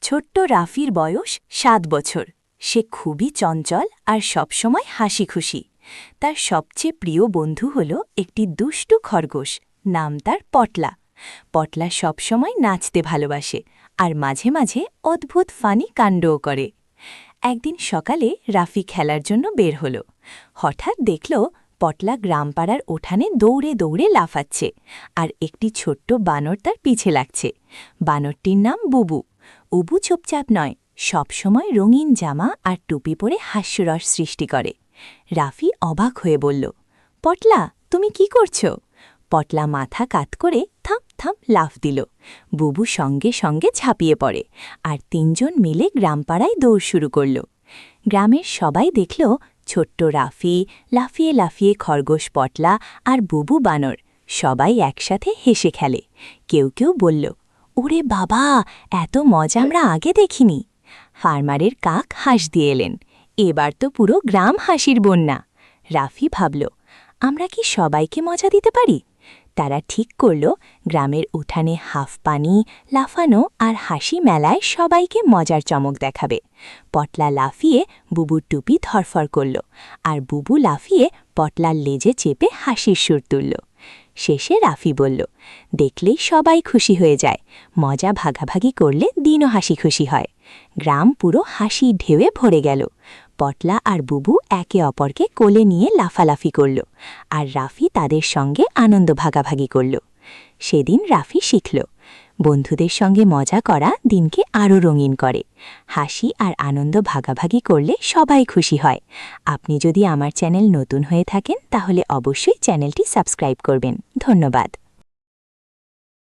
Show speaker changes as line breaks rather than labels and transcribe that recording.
ছোট্ট রাফির বয়স ৭ বছর। সে খুবই চঞ্চল আর সবসময় হাসি খুশি। তার সবচেয়ে প্রিয় বন্ধু হল একটি দুষ্টু খরগোশ, নাম তার পটলা। পটলা সবসময় নাচতে ভালোবাসে আর মাঝে মাঝে অদ্ভুত ফানি কাণ্ডও করে। একদিন সকালে রাফি খেলার জন্য বের হল। হঠাৎ দেখল পটলা গ্রামপাড়ার উঠানে দৌড়ে দৌড়ে লাফাচ্ছে আর একটি ছোট্ট বানর তার পিছে লাগছে। বানরটির নাম বুবু। উবু চুপচাপ নয়, সবসময় রঙিন জামা আর টুপি পরে হাস্যরস সৃষ্টি করে। রাফি অবাক হয়ে বলল, পটলা, তুমি কি করছো? পটলা মাথা কাত করে থাম থাম লাফ দিল। বুবু সঙ্গে সঙ্গে ঝাঁপিয়ে পড়ে আর তিনজন মিলে গ্রামপাড়ায় দৌড় শুরু করল। গ্রামের সবাই দেখল ছোট্ট রাফি লাফিয়ে লাফিয়ে খরগোশ পটলা আর বুবু বানর সবাই একসাথে হেসে খেলে। কেউ কেউ বলল, ওরে বাবা, এত মজা আমরা আগে দেখিনি। ফার্মারের কাক হাঁস দিয়ে এলেন। এবার তো পুরো গ্রাম হাসির বন্যা। রাফি ভাবল, আমরা কি সবাইকে মজা দিতে পারি? তারা ঠিক করল গ্রামের উঠানে হাফ পানি, লাফানো আর হাসি মেলায় সবাইকে মজার চমক দেখাবে। পটলা লাফিয়ে বুবুর টুপি ধরফর করল আর বুবু লাফিয়ে পটলার লেজে চেপে হাসির সুর তুলল। শেষে রাফি বলল, দেখলেই সবাই খুশি হয়ে যায়, মজা ভাগাভাগি করলে দিনও হাসি খুশি হয়। গ্রাম পুরো হাসি ঢেউয়ে ভরে গেল। পটলা আর বুবু একে অপরকে কোলে নিয়ে লাফালাফি করল আর রাফি তাদের সঙ্গে আনন্দ ভাগাভাগি করল। সেদিন রাফি শিখল, বন্ধুদের সঙ্গে মজা করা দিনকে আরও রঙিন করে। হাসি আর আনন্দ ভাগাভাগি করলে সবাই খুশি হয়। আপনি যদি আমার চ্যানেল নতুন হয়ে থাকেন তাহলে অবশ্যই চ্যানেলটি সাবস্ক্রাইব করবেন। ধন্যবাদ।